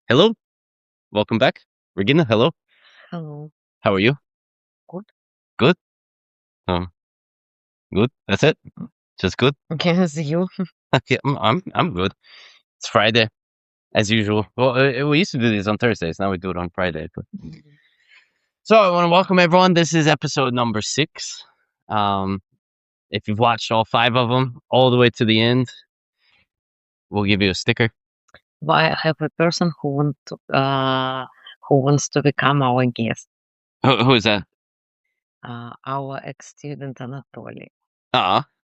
Hello, welcome back. Regina, hello. Hello. How are you? Good. Good. Um, good. That's it. Just good. Yes, you. Okay, I'm good. It's Friday as usual. Well, we used to do these on Thursdays. Now we do it on Friday. So I want to welcome everyone. This is episode number 6. Um, if you've watched all 5 of them all the way to the end, we'll give you a sticker. I have a person who wants to become our guest. Who is that? Our ex-student Anatoly.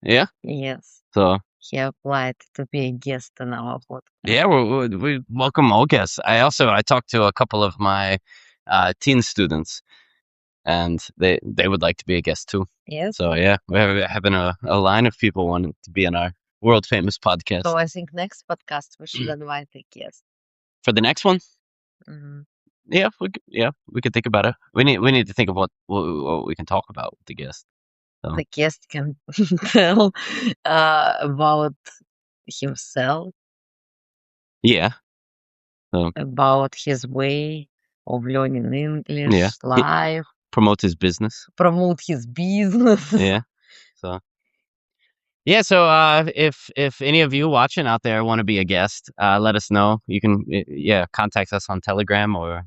Yeah. Yes, So he applied to be a guest in our podcast. yeah, we welcome all guests. I talked to a couple of my teen students, and they would like to be a guest too. Yes. So yeah, we're having a line of people wanting to be on our world famous podcast. So I think next podcast we should invite a guest. For the next one, Mhm. we could think about it. We need to think of what we can talk about with the guest. So The guest can tell about himself, yeah, so about his way of learning English, yeah, life, promote his business. promote his business. Yeah, so yeah, so if any of you watching out there want to be a guest, let us know. You can contact us on Telegram or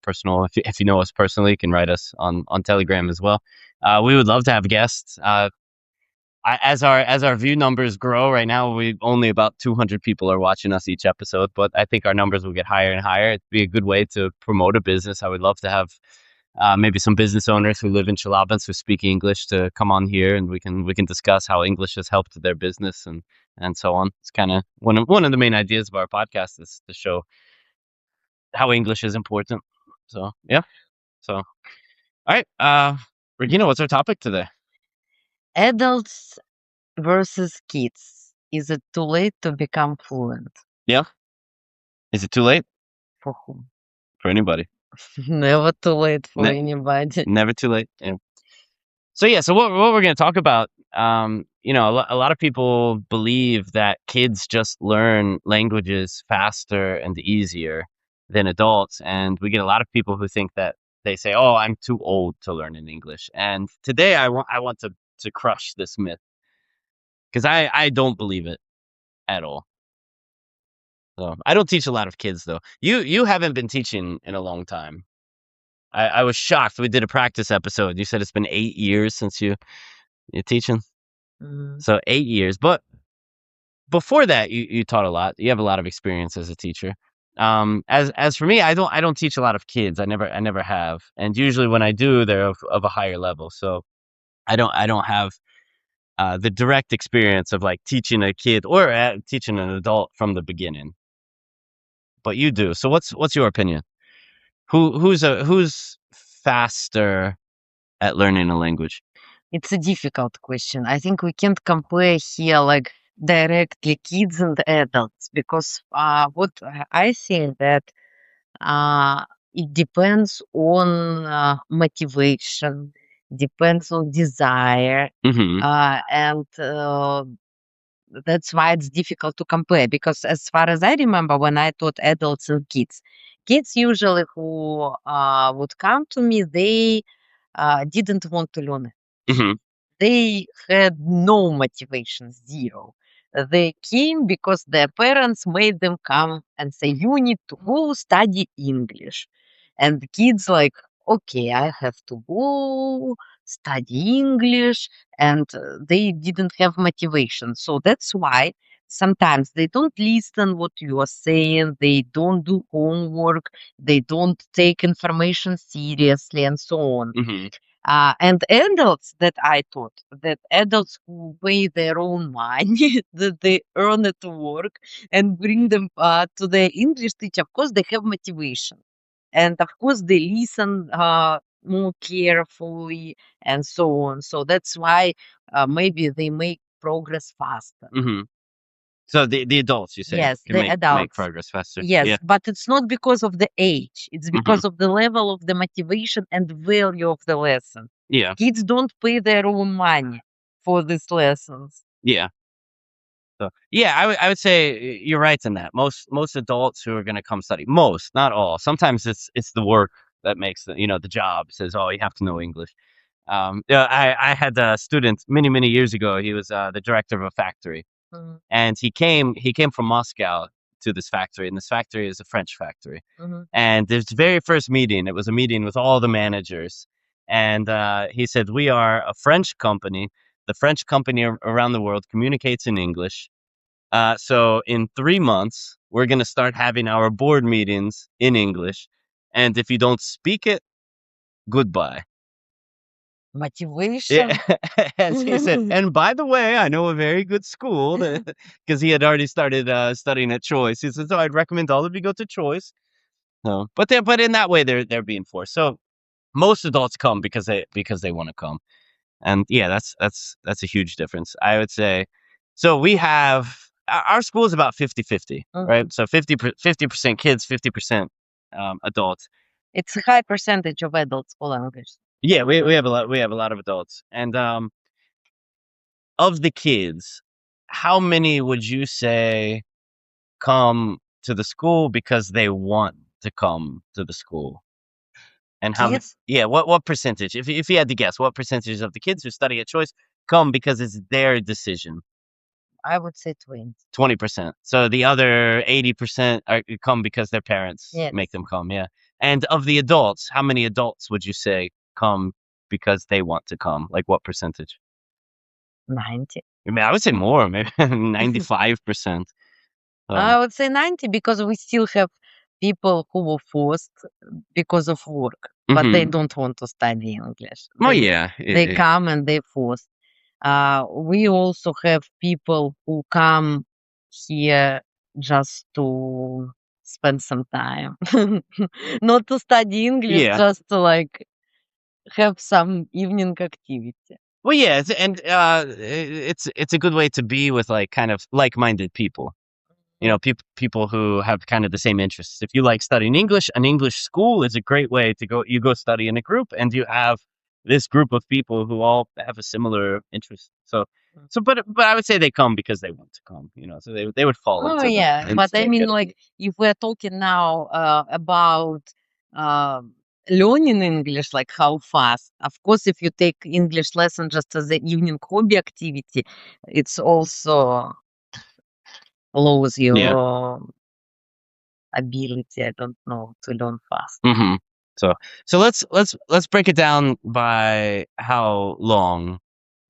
personal. If you know us personally, you can write us on Telegram as well. We would love to have guests. As our view numbers grow, right now we only about 200 people are watching us each episode, but I think our numbers will get higher and higher. It'd be a good way to promote a business. I would love to have maybe some business owners who live in Chelyabinsk who speak English to come on here, and we can discuss how English has helped their business and so on. It's kind of one of the main ideas of our podcast is to show how English is important. So yeah. So all right, Regina, what's our topic today? Adults versus kids. Is it too late to become fluent? Yeah, is it too late For whom? for anybody? Never too late for Ne- anybody. Never too late. Yeah. So what we're going to talk about, a lot of people believe that kids just learn languages faster and easier than adults, and we get a lot of people who think that they say, "Oh, I'm too old to learn in English." And today I want to crush this myth because I don't believe it at all. So I don't teach a lot of kids though. You haven't been teaching in a long time. I was shocked. We did a practice episode. You said it's been 8 years since you're teaching. Mm. So 8 years. But before that, you taught a lot. You have a lot of experience as a teacher. As for me, I don't teach a lot of kids. I never have. And usually when I do, they're of a higher level. So I don't have the direct experience of like teaching a kid or teaching an adult from the beginning. But you do. So what's your opinion? Who's faster at learning a language? It's a difficult question. I think we can't compare here like directly kids and adults because what I think that it depends on motivation, depends on desire, Mm-hmm. and that's why it's difficult to compare because as far as I remember when I taught adults and kids usually who would come to me, they didn't want to learn it. Mm-hmm. They had no motivation, zero. They came because their parents made them come and say, you need to go study English. And the kids like, okay, I have to go study English. And they didn't have motivation. So that's why sometimes they don't listen what you are saying. They don't do homework. They don't take information seriously and so on. Mm-hmm. And adults that I taught, that adults who pay their own money, that they earn at work and bring them to their English teacher, of course, they have motivation. And of course, they listen more carefully and so on. So that's why maybe they make progress faster. Mm-hmm. So the adults, you say, Yes, can the make adults. progress faster. Yes, Yeah. but it's not because of the age. It's because of the level of the motivation and value of the lesson. Yeah. Kids don't pay their own money for these lessons. Yeah. So yeah, I would say you're right in that. Most adults who are going to come study, most, not all. Sometimes it's the work that makes the job says, oh, you have to know English. Yeah, I had a student many years ago. He was the director of a factory, Mhm, and he came from Moscow to this factory, and this factory is a French factory. mhm. And this very first meeting, it was a meeting with all the managers, and he said, "We are a French company. The French company around the world communicates in English. So in 3 months, we're going to start having our board meetings in English, and if you don't speak it, goodbye." Motivation. Yeah, as he said, and by the way, I know a very good school because he had already started studying at Choice. He said, so I'd recommend all of you go to Choice. No, but in that way, they're being forced. So most adults come because they want to come, and yeah, that's a huge difference. I would say. So we have our school is about 50-50, Mhm. right? So 50% kids, 50% adults. It's a high percentage of adults for language. Yeah, we have a lot of adults, and of the kids, how many would you say come to the school because they want to come to the school? And how many? Kids, Yeah, what percentage? If you had to guess, what percentage of the kids who study at Choice come because it's their decision? I would say 20. 20%. So the other 80% come because their parents Yes, make them come. Yeah. And of the adults, how many adults would you say come because they want to come? Like what percentage? 90. I mean, I would say more, maybe 95%. I would say 90 because we still have people who were forced because of work, but they Mhm. don't want to study English. Oh, They yeah. they come and they forced. We also have people who come here just to spend some time, not to study English, Yeah. just to like have some evening activity. Well, yeah, it's a good way to be with, like, kind of like-minded people. Mm. People who have kind of the same interests. If you like studying English, an English school is a great way to go. You go study in a group, and you have this group of people who all have a similar interest. So, Mm. but I would say they come because they want to come. So they would fall Oh into yeah, but I that mean, category. like, if we're talking now about um learning English, like how fast. Of course, if you take English lesson just as an evening hobby activity, it's also lowers Yeah. your ability. I don't know to learn fast. hmm So let's break it down by how long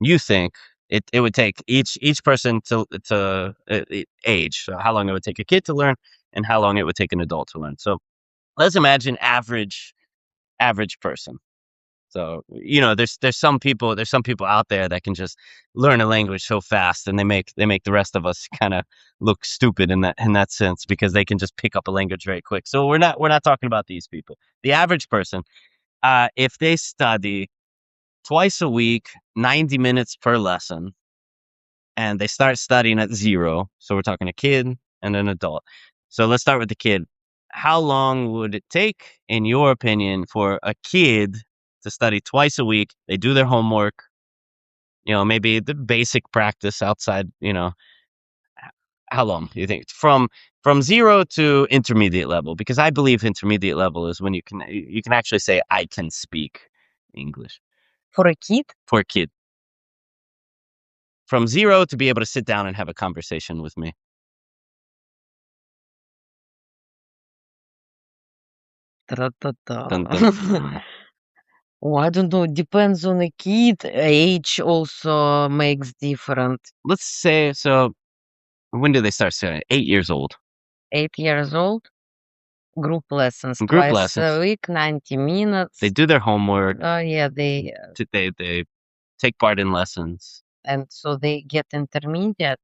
you think it would take each person to age. So how long it would take a kid to learn, and how long it would take an adult to learn. So let's imagine average person. So there's some people out there that can just learn a language so fast, and they make the rest of us kind of look stupid in that sense because they can just pick up a language very quick. So we're not talking about these people. The average person, if they study twice a week, 90 minutes per lesson, and they start studying at 0, so we're talking a kid and an adult. So let's start with the kid. How long would it take, in your opinion, for a kid to study twice a week? They do their homework, maybe the basic practice outside, how long do you think? From 0 to intermediate level, because I believe intermediate level is when you can actually say, "I can speak English," For a kid, for a kid. From 0 to be able to sit down and have a conversation with me. ta-ra-ta-ta. Dun, dun, dun. Oh, I don't know. Depends on the kid. Age also makes different. Let's say, so when do they start studying? 8 years old. 8 years old. Group lessons Group twice a lessons. week, 90 They minutes. do their homework. Oh yeah, they They take part in lessons and so they get intermediate.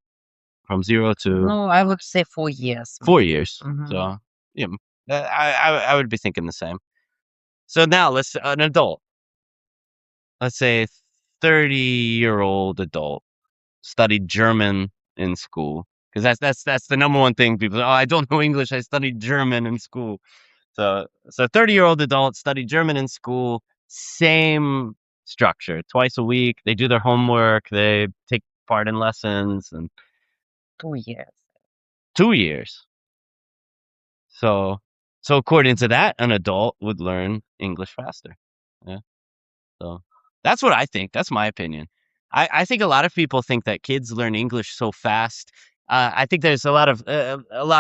from 0 to No, I would say 4 years 4 maybe. years. Mhm. So, yeah, I would be thinking the same. So now let's an adult. Let's say 30-year-old adult studied German in school, because that's the number one thing people, "Oh, I don't know English. I studied German in school." So 30-year-old adults study German in school, same structure, twice a week. They do their homework, they take part in lessons, and 2 years. 2 years. So according to that, an adult would learn English faster. Yeah. So that's what I think. That's my opinion. I think a lot of people think that kids learn English so fast. I think there's a lot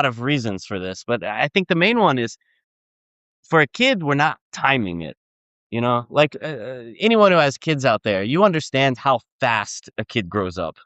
of reasons for this, but I think the main one is for a kid, we're not timing it. You know, like anyone who has kids out there, you understand how fast a kid grows up.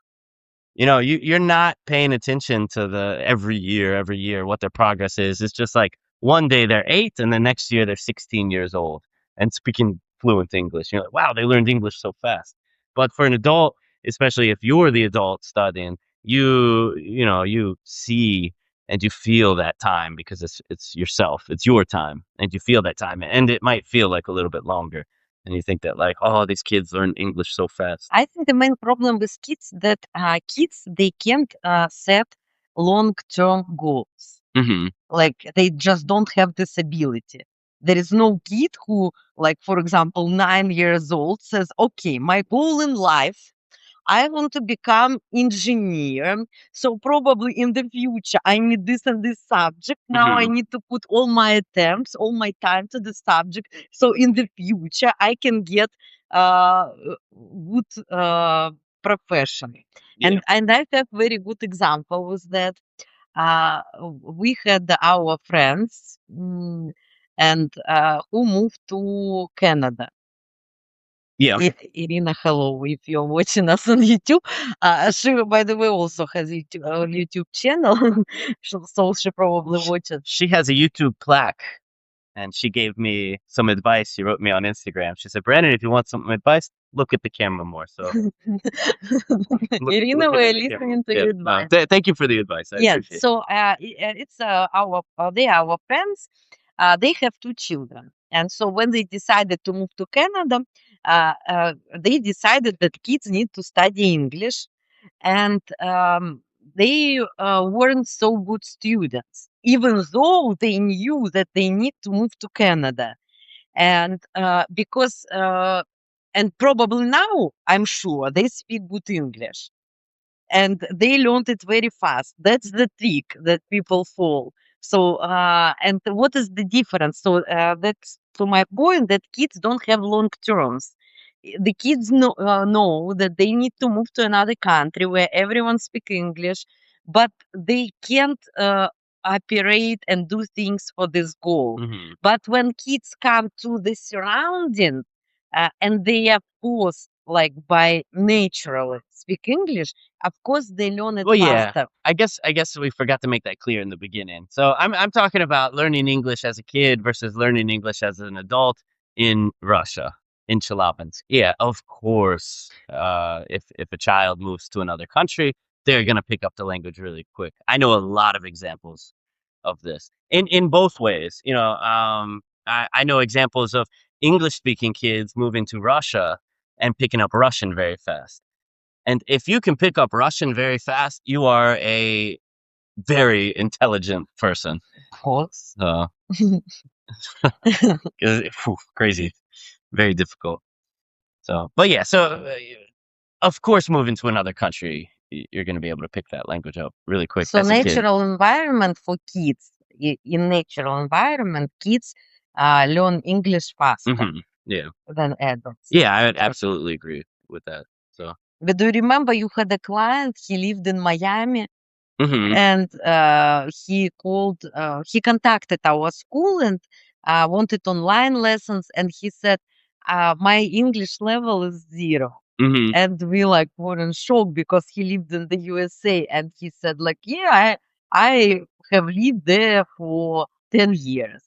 You know, you're not paying attention to the every year, what their progress is. It's just like one day they're 8 and the next year they're 16 years old and speaking fluent English. You're like, wow, they learned English so fast. But for an adult, especially if you're the adult studying, you see and you feel that time because it's yourself. It's your time and you feel that time. And it might feel like a little bit longer. And you think that like, oh, these kids learn English so fast. I think the main problem with kids that kids they can't set long-term goals. Hmm. Like they just don't have this ability. There is no kid who, like for example, 9 years old says, "Okay, my goal in life, I want to become engineer. So probably in the future I need this and this subject. Now I Hmm. need to put all my attempts, all my time to the subject. So in the future I can get good profession." Yeah. And I have very good example with that. Uh, we had our friends and who moved to Canada. Yeah. Irina, hello, if you're watching us on YouTube. She, by the way, also has YouTube channel, so she probably watches. She has a YouTube plaque, and she gave me some advice. She wrote me on Instagram. She said, "Brandon, if you want some advice, look at the camera more." So Irina, look we're at the camera. listening to Yeah. your No, advice. thank you for the advice. I Yeah, appreciate it. so it's our they are our friends. They have two children, and so when they decided to move to Canada, they decided that kids need to study English, and they weren't so good students, even though they knew that they need to move to Canada, and because and probably now I'm sure they speak good English and they learned it very fast. That's the trick that people fall. So, and what is the difference? So, that's to my point that kids don't have long terms. The kids know that they need to move to another country where everyone speaks English, but they can't operate and do things for this goal. Hmm. But when kids come to the surrounding and they are forced, like by naturally speak English, of course, they learn it Well, yeah. faster. I guess we forgot to make that clear in the beginning. So I'm talking about learning English as a kid versus learning English as an adult in Russia, in Chelyabinsk. Yeah, of course. If a child moves to another country, they're gonna pick up the language really quick. I know a lot of examples of this in both ways. I know examples of English speaking kids moving to Russia and picking up Russian very fast. And if you can pick up Russian very fast, you are a very intelligent person. Of course. Uh, crazy, very difficult. So, but yeah, so of course, moving to another country, you're going to be able to pick that language up really quick So as a kid. natural environment for kids, in natural environment, kids learn English faster Yeah, than adults. yeah, I would absolutely agree with that. So, But do you remember you had a client, he lived in Miami, hmm and he contacted our school and wanted online lessons, and he said, my English level is 0. hmm And we like were in shock because he lived in the USA, and he said like, yeah, I have lived there for 10 years.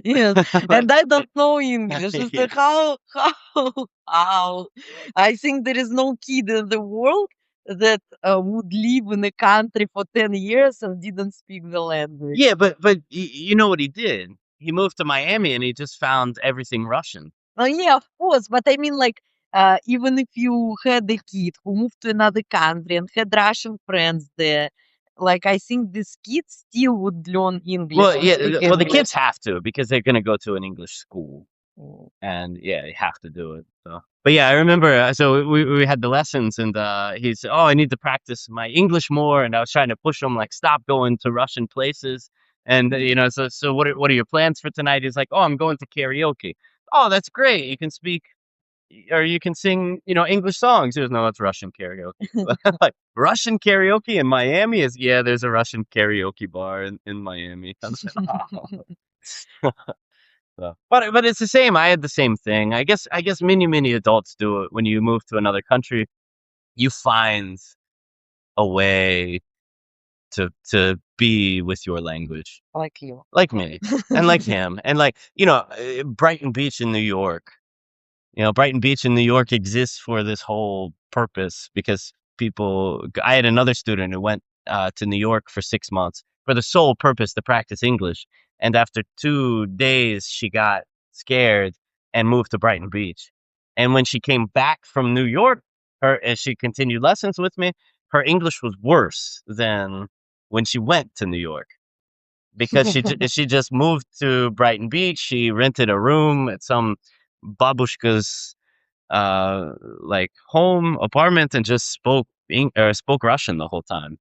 Yes, and I don't know English. It's Yeah. like how? I think there is no kid in the world that would live in a country for 10 years and didn't speak the language. Yeah, but you know what he did? He moved to Miami and he just found everything Russian. Oh, yeah, of course. But I mean, like, even if you had a kid who moved to another country and had Russian friends there, like, I think this kid still would learn English Well, and yeah, speak well, the English. kids have to because they're gonna go to an English school. Mm. and yeah, you have to do it. So, but yeah, I remember. So we had the lessons, and he said, "Oh, I need to practice my English more." And I was trying to push him, like, stop going to Russian places. And so what are your plans for tonight? He's like, "Oh, I'm going to karaoke." Oh, that's great. You can speak or you can sing, English songs. There's no, it's Russian karaoke. Like Russian karaoke in Miami is yeah. There's a Russian karaoke bar in Miami. I was like, "Oh." So, but it's the same. I had the same thing. I guess many adults do it. When you move to another country, you find a way to be with your language, Like you. like me and like him, and like Brighton Beach in New York. Brighton Beach in New York exists for this whole purpose because I had another student who went to New York for 6 months for the sole purpose to practice English. And after 2 days, she got scared and moved to Brighton Beach. And when she came back from New York, as she continued lessons with me, her English was worse than when she went to New York because she just moved to Brighton Beach. She rented a room at some babushka's like home apartment and just spoke Russian the whole time.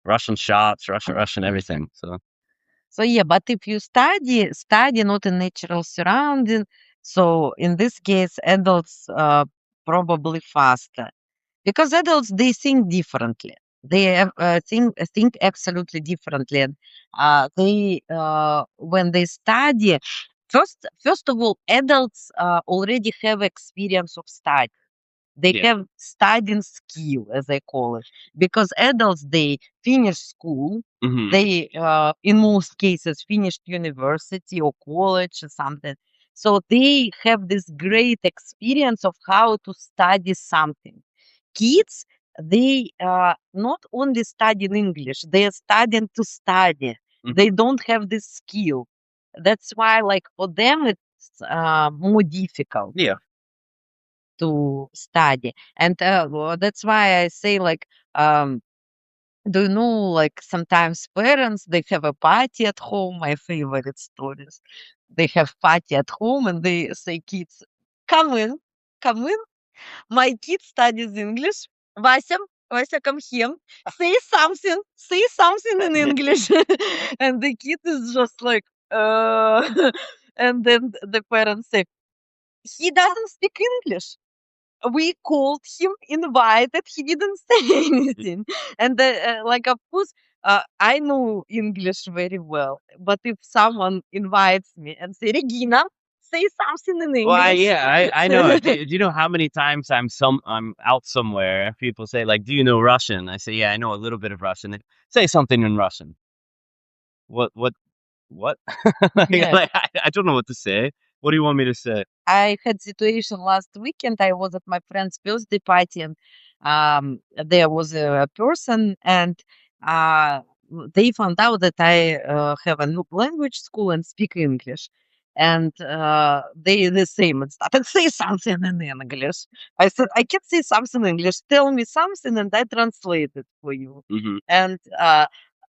Russian shots, Russian everything. So So yeah, but if you study not in natural surrounding, so in this case, adults probably faster because adults they think differently. They think absolutely differently. And they when they study, first of all, adults already have experience of study. They yeah. have studying skill, as I call it, because adults they finish school, Hmm. they in most cases finished university or college or something. So they have this great experience of how to study something. Kids, they not only study in English, they are studying to study. They don't have this skill. That's why, like for them, it's more difficult Yeah. to study. And that's why I say, like, do you know, like, sometimes parents, they have a party at home, my favorite stories. They have party at home and they say, kids, come in, come in. My kid studies English. Вася, Вася, come here. Say something in English. And the kid is just like, and then the parents say, he doesn't speak English. We called him, invited, he didn't say anything. And like, of course, I know English very well, but if someone invites me and say, Regina, say something in Well, English. yeah, I know it. Do you know how many times I'm out somewhere? People say like, "Do you know Russian?" I say, "Yeah, I know a little bit of Russian." They say something in Russian. What what? Yeah. I don't know what to say. What do you want me to say? I had situation last weekend. I was at my friend's birthday party, and there was a person, and uh, they found out that I have a new language school and speak English. And they the same and started say something in English. I said, I can say something in English. Tell me something, and I translate it for you. Hmm. And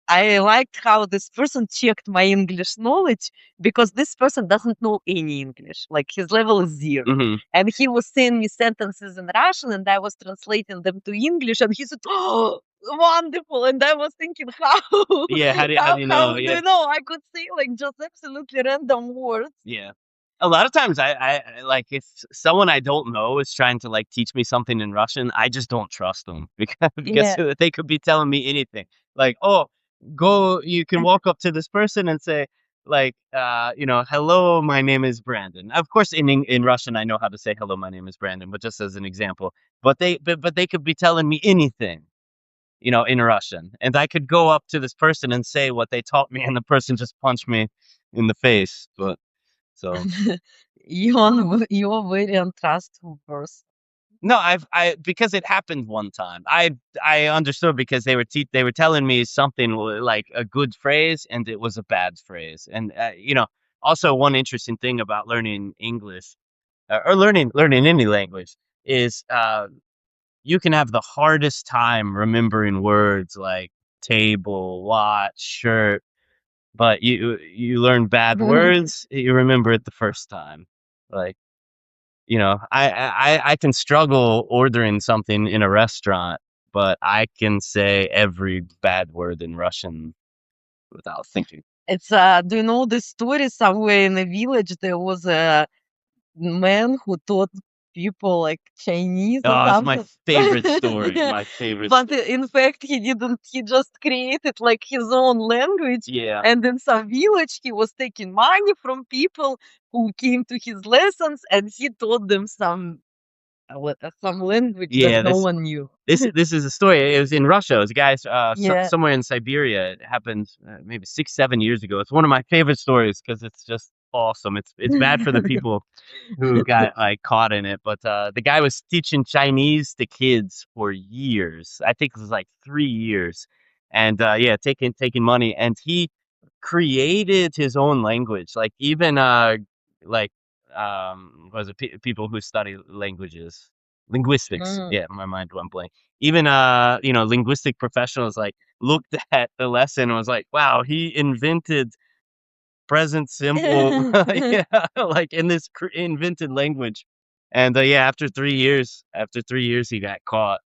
I liked how this person checked my English knowledge because this person doesn't know any English. Like his level is 0. Hmm. And he was saying me sentences in Russian and I was translating them to English and he said, "Oh, wonderful." And I was thinking, how Yeah. How do you know? how do Yeah. you know I could say like just absolutely random words? Yeah. A lot of times I like if someone I don't know is trying to like teach me something in Russian, I just don't trust them because Yeah. they could be telling me anything. Like, "Oh, go you can walk up to this person and say like, "Hello, my name is Brandon." Of course in Russian I know how to say hello, my name is Brandon, but just as an example. But they could be telling me anything, in Russian. And I could go up to this person and say what they taught me and the person just punched me in the face. But so You're very untrustful person. no, I because it happened one time. I understood because they were telling me something like a good phrase and it was a bad phrase. And also one interesting thing about learning English or learning any language is you can have the hardest time remembering words like table, watch, shirt, but you learn bad words, you remember it the first time. Like, I can struggle ordering something in a restaurant, but I can say every bad word in Russian without thinking. It's do you know the story? Somewhere in a village there was a man who taught people like Chinese or Oh, it's my something. favorite story. Yeah. My favorite. But in fact he didn't. He just created like his own language. Yeah. And in some village he was taking money from people who came to his lessons, and he taught them some language Yeah, that no one knew. This is a story. It was in Russia. It was a guy Yeah. somewhere in Siberia. It happened maybe 6-7 years ago. It's one of my favorite stories because it's just awesome. It's bad for the people who got like caught in it, but the guy was teaching Chinese to kids for years. I think it was like 3 years, and yeah, taking money, and he created his own language. Like even like was it people who study languages, linguistics? Mm. Yeah, my mind went blank. Even linguistic professionals like looked at the lesson and was like, wow, he invented present simple. Yeah, like in this invented language. And yeah, after 3 years he got caught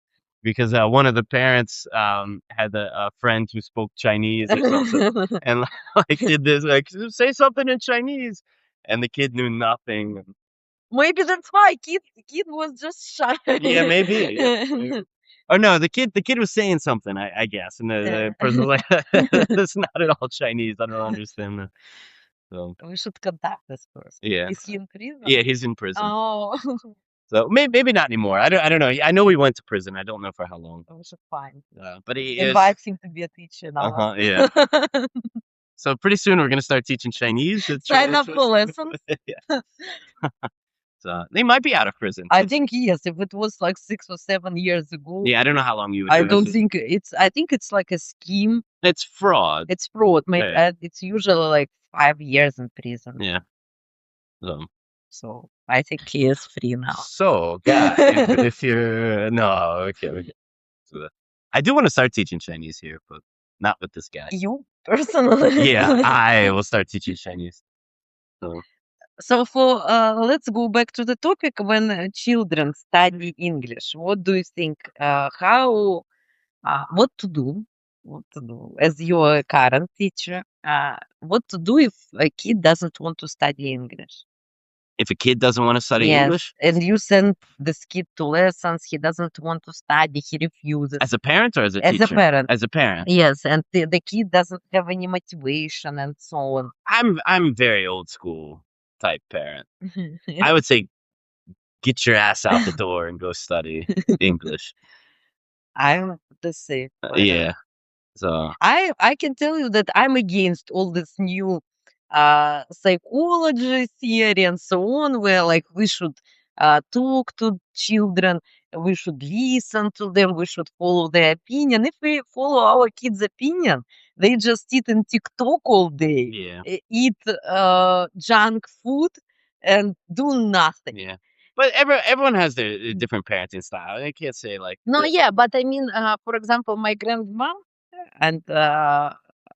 because one of the parents had a friend who spoke Chinese or something, and like did this like say something in Chinese, and the kid knew nothing. Maybe that's why kid was just shy. Yeah, maybe. Yeah, maybe. Oh no, the kid was saying something, I guess, and the person was like, "That's not at all Chinese. I don't understand that." So We should contact this person. yeah, Is he in prison? yeah, he's in prison. Oh, So maybe not anymore. I don't know. I know he went to prison. I don't know for how long. we should find. But he is. Invite him to be a teacher in our Uh-huh, yeah. So pretty soon we're gonna start teaching Chinese. Sign up for lessons. Yeah. So they might be out of prison. I think yes. If it was like 6 or 7 years ago, Yeah, I don't know how long you would I do don't this. think it's. I think it's like a scheme. It's fraud. It's fraud. Yeah. It's usually like 5 years in prison. Yeah. So I think he is free now. So, guys, if you're okay. So, I do want to start teaching Chinese here, but not with this guy. You personally? Yeah, I will start teaching Chinese. So, So let's go back to the topic when children study English. What do you think? What to do? What to do as your current teacher? What to do if a kid doesn't want to study English? if a kid doesn't want to study Yes, English, and you send this kid to lessons. He doesn't want to study. He refuses. as a parent or as a As a teacher? parent. As a parent. Yes, and the kid doesn't have any motivation and so on. I'm very old school type parent. I would say get your ass out the door and go study English. I'm the same. Yeah. So I can tell you that I'm against all this new psychology theory and so on, where like we should talk to children, we should listen to them, we should follow their opinion. If we follow our kids' opinion, they just sit in TikTok all day, yeah. eat junk food, and do nothing. Yeah. But everyone has their different parenting style. I can't say like No, yeah, but I mean, for example, my grandma and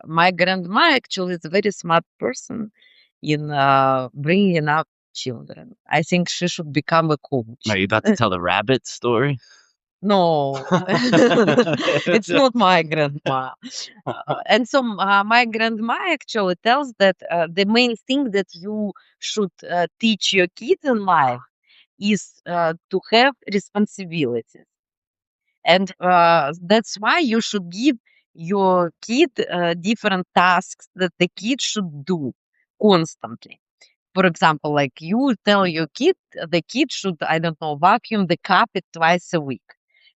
my grandma actually is a very smart person in bringing up children. I think she should become a coach. Are you about to tell the rabbit story? No, it's not my grandma. And so my grandma actually tells that the main thing that you should teach your kid in life is to have responsibilities. And that's why you should give your kid different tasks that the kid should do constantly. For example, like you tell your kid, the kid should, I don't know, vacuum the carpet twice a week.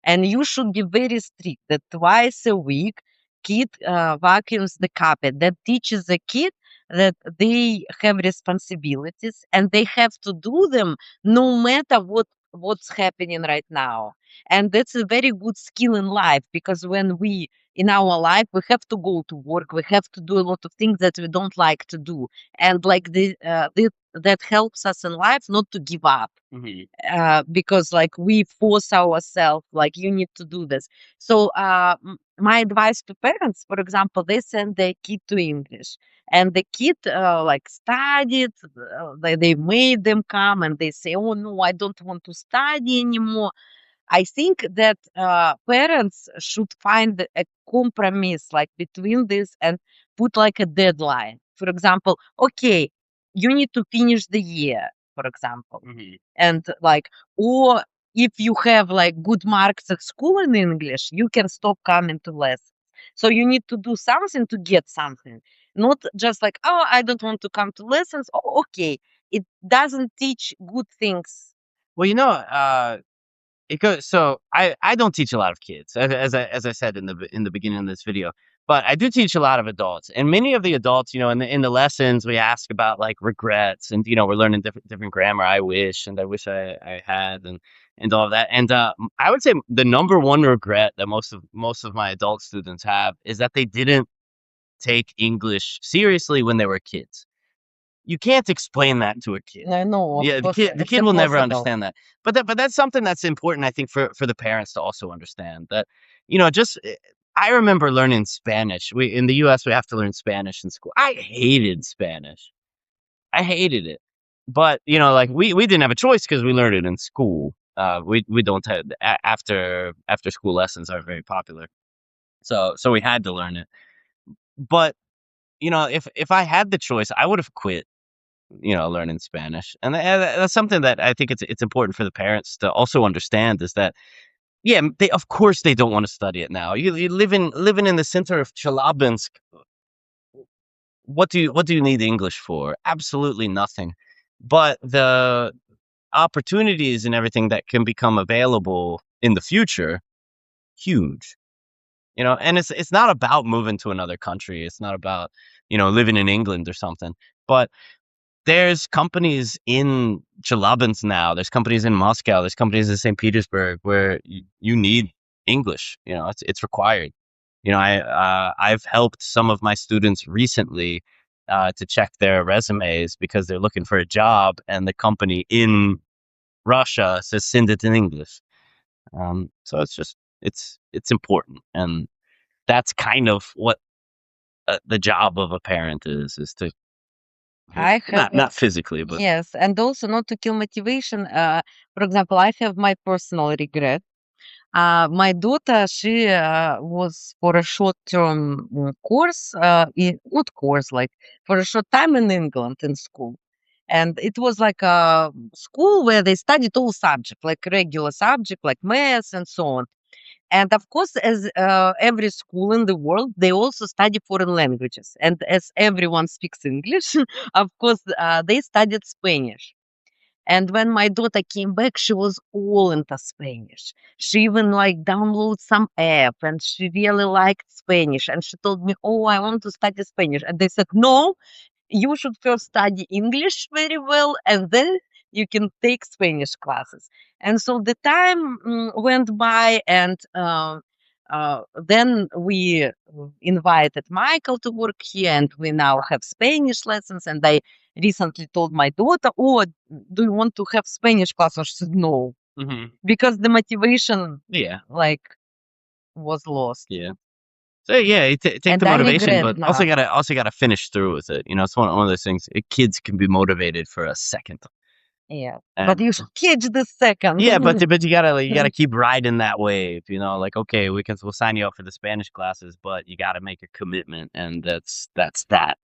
And you should be very strict that twice a week, kid vacuums the carpet. That teaches the kid that they have responsibilities and they have to do them no matter what's happening right now. And that's a very good skill in life, because when we in our life we have to go to work, we have to do a lot of things that we don't like to do, and like that helps us in life not to give up. Because like we force ourselves, like you need to do this. So my advice to parents, for example, they send their kid to English, and the kid like studied. They made them come, and they say, "Oh no, I don't want to study anymore." I think that parents should find a compromise like between this and put like a deadline. For example, okay, you need to finish the year, for example. And like, or if you have like good marks at school in English, you can stop coming to lessons. So you need to do something to get something, not just like, oh, I don't want to come to lessons. Oh, okay. It doesn't teach good things. Well, it goes. So I don't teach a lot of kids, as I said in the beginning of this video, but I do teach a lot of adults, and many of the adults, in the lessons we ask about like regrets, and we're learning different grammar. I wish, and I wish I had, and all of that. And I would say the number one regret that most of my adult students have is that they didn't take English seriously when they were kids. You can't explain that to a kid. I know, of Yeah, the course, kid the it's kid will never impossible. understand that. But that's something that's important, I think, for the parents to also understand that, just I remember learning Spanish. We in the US we have to learn Spanish in school. I hated Spanish. I hated it. But, like we didn't have a choice because we learned it in school. We don't have after school lessons aren't very popular. So we had to learn it. But, if I had the choice, I would have quit, learning Spanish. And that's something that I think it's important for the parents to also understand is that, yeah, they of course they don't want to study it now. You living in the center of Chelyabinsk. What do you need English for? Absolutely nothing. But the opportunities and everything that can become available in the future, huge. And it's not about moving to another country. It's not about, living in England or something. But there's companies in Chelyabinsk now. There's companies in Moscow. There's companies in St. Petersburg where you need English. It's required. I've helped some of my students recently to check their resumes because they're looking for a job, and the company in Russia says send it in English. So it's important, and that's kind of what the job of a parent is to I have not physically, but yes, and also not to kill motivation. For example, I have my personal regret. My daughter, she was for a short-term course, not course, like for a short time in England in school. And it was like a school where they studied all subjects, like regular subject, like math and so on. And of course, as every school in the world, they also study foreign languages. And as everyone speaks English, of course, they studied Spanish. And when my daughter came back, she was all into Spanish. She even like downloaded some app and she really liked Spanish. And she told me, "Oh, I want to study Spanish." And they said, "No, you should first study English very well and then you can take Spanish classes." And so the time went by, and then we invited Michael to work here, and we now have Spanish lessons. And I recently told my daughter, "Oh, do you want to have Spanish classes?" She said, "No," because the motivation yeah, like was lost. yeah. So yeah, take And the I motivation, regret but now. also gotta finish through with it. It's one of those things. Kids can be motivated for a second, Yeah. But and you should catch the second. yeah, but you gotta keep riding that wave. Like, okay, we'll sign you up for the Spanish classes, but you gotta make a commitment, and that's that.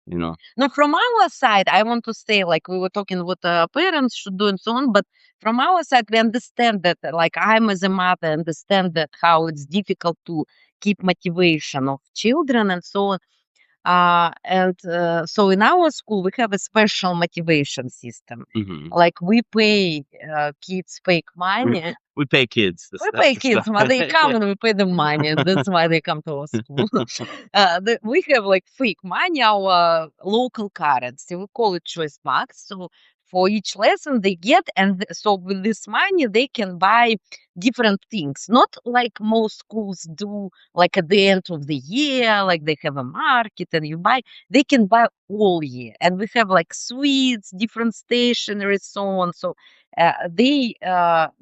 You know. Now, from our side, I want to say, like we were talking what parents should do and so on, but from our side, we understand that, like I'm as a mother, understand that how it's difficult to keep motivation of children and so on. And so in our school, we have a special motivation system. hmm Like we pay kids fake We money. we pay kids. We That's pay the kids, stuff. but they come Yeah. and we pay them money, and that's why they come to our school. We have like fake money, our local currency. We call it choice bucks. So for each lesson they get, and so with this money they can buy different things. Not like most schools do, like at the end of the year, like they have a market and you buy. They can buy all year, and we have like sweets, different stationery, so on. So they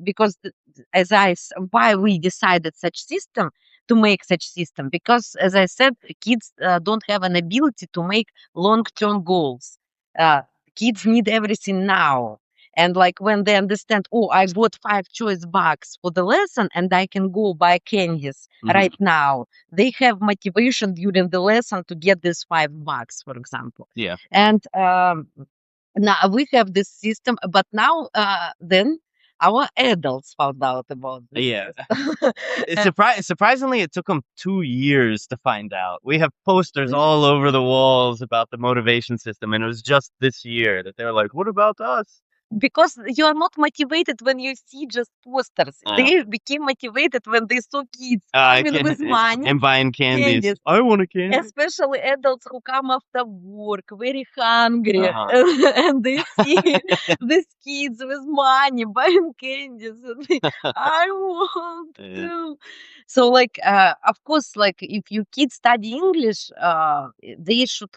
because why we decided such system, to make such system, because, as I said, kids don't have an ability to make long-term goals. Kids need everything now. And like when they understand, oh, I bought 5 choice bucks for the lesson and I can go buy candies right now, they have motivation during the lesson to get this $5, for example. Yeah. And now we have this system, but now then our adults found out about this. Yeah. system. Surprisingly, it took them 2 years to find out. We have posters all over the walls about the motivation system, and it was just this year that they were like, "What about us?" Because you are not motivated when you see just posters. Yeah. They became motivated when they saw kids coming with money, and buying candies. candies. I want a candy. Especially adults who come after work, very hungry, Uh-huh. and they see these kids with money buying candies. And I want Yeah. to. So, like, of course, like if your kids study English, they should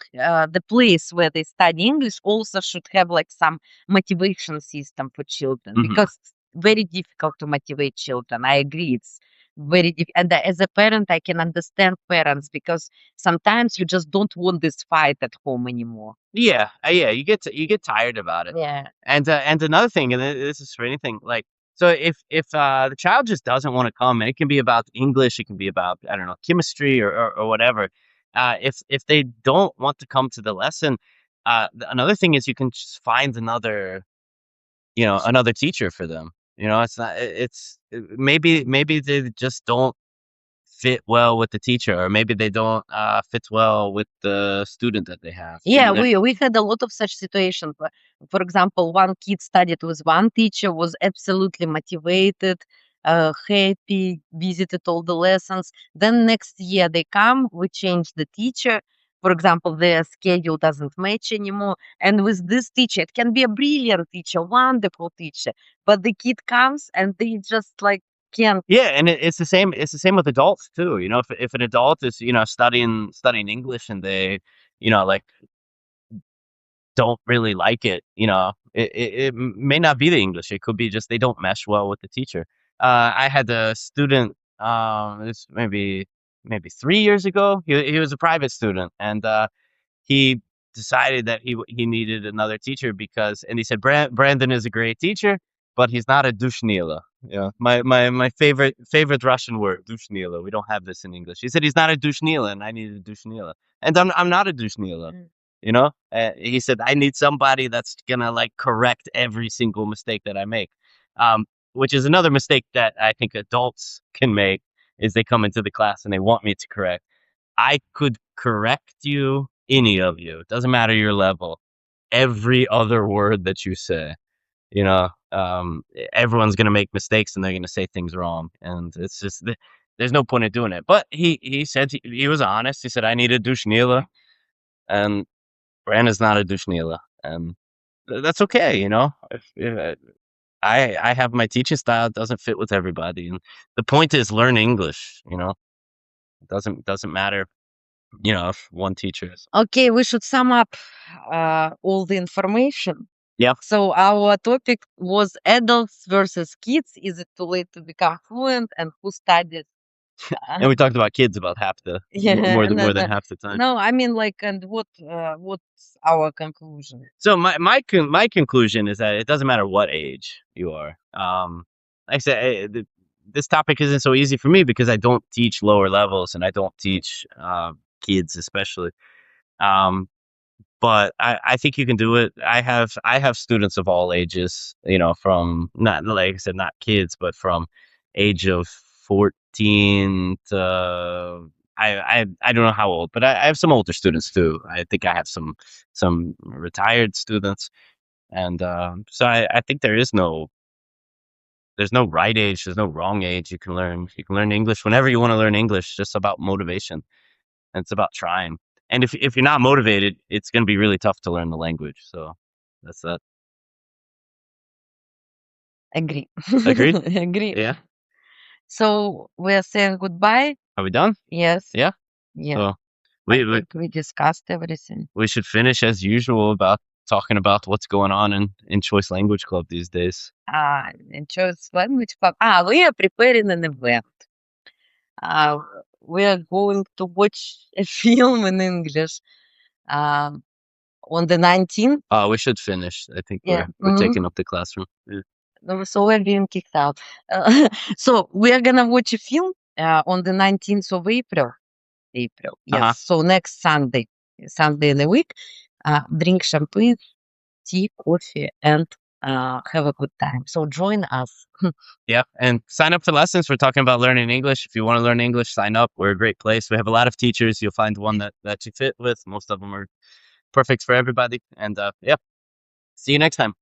the place where they study English also should have like some motivation system for children, because it's very difficult to motivate children. I agree, it's very difficult. And as a parent, I can understand parents, because sometimes you just don't want this fight at home anymore. Yeah, you get tired about it. Yeah. And another thing, and this is for anything, like, so if the child just doesn't want to come, and it can be about English, it can be about, I don't know, chemistry or whatever. If they don't want to come to the lesson, another thing is you can just find another teacher for them. It's not, maybe they just don't fit well with the teacher, or maybe they don't fit well with the student that they have. Yeah, we had a lot of such situations. For example, one kid studied with one teacher, was absolutely motivated, happy, visited all the lessons. Then next year they come, we change the teacher. For example, their schedule doesn't match anymore. And with this teacher, it can be a brilliant teacher, wonderful teacher, but the kid comes and they just like can't. Yeah, and it's the same. It's the same with adults too. If an adult is studying English, and they like don't really like it, it may not be the English. It could be just they don't mesh well with the teacher. I had a student. This maybe 3 years ago. He was a private student, and he decided that he needed another teacher, and he said Brandon is a great teacher, but he's not a dushnila. My favorite Russian word, dushnila. We don't have this in English. He said he's not a dushnila, and I need a dushnila, and I'm not a dushnila. He said I need somebody that's gonna like correct every single mistake that I make, which is another mistake that I think adults can make, is they come into the class and they want me to correct. I could correct you, any of you. It doesn't matter your level. Every other word that you say, everyone's gonna make mistakes and they're gonna say things wrong, and it's just there's no point in doing it. But he said he was honest. He said I need a dushnila, and Brandon's not a dushnila, and that's okay. If I have my teaching style, it doesn't fit with everybody, and the point is learn English. It doesn't matter. If one teacher is. Okay, we should sum up all the information. Yeah. So our topic was adults versus kids. Is it too late to become fluent, and who studies? And we talked about kids about half the more than half the time. No, I mean, like, and what's our conclusion? So my conclusion is that it doesn't matter what age you are. Like I said, this topic isn't so easy for me because I don't teach lower levels, and I don't teach kids especially. But I think you can do it. I have students of all ages, from, not like I said, not kids, but from age of 14 to I don't know how old, but I have some older students too. I think I have some retired students, and so I think there's no right age, there's no wrong age. You can learn English whenever you want to learn English. It's just about motivation, and it's about trying. And if you're not motivated, it's going to be really tough to learn the language. So that's that. Agree. Agreed? Agree. Yeah. So we're saying goodbye. Are we done? Yes. Yeah. Yeah. So I think we discussed everything. we should finish as usual about talking about what's going on in Choice Language Club these days. In Choice Language Club. We are preparing an event. we are going to watch a film in English on the 19th. Oh, we should finish. I think Yeah. we're taking up the classroom. Yeah. No, so we're being kicked out. So we are gonna watch a film on the 19th of April. Yes. Uh-huh. So next Sunday in the week, drink champagne, tea, coffee, and have a good time. So join us. Yeah, and sign up for lessons. We're talking about learning English. If you want to learn English, sign up. We're a great place. We have a lot of teachers. You'll find one that you fit with. Most of them are perfect for everybody. And yeah, see you next time.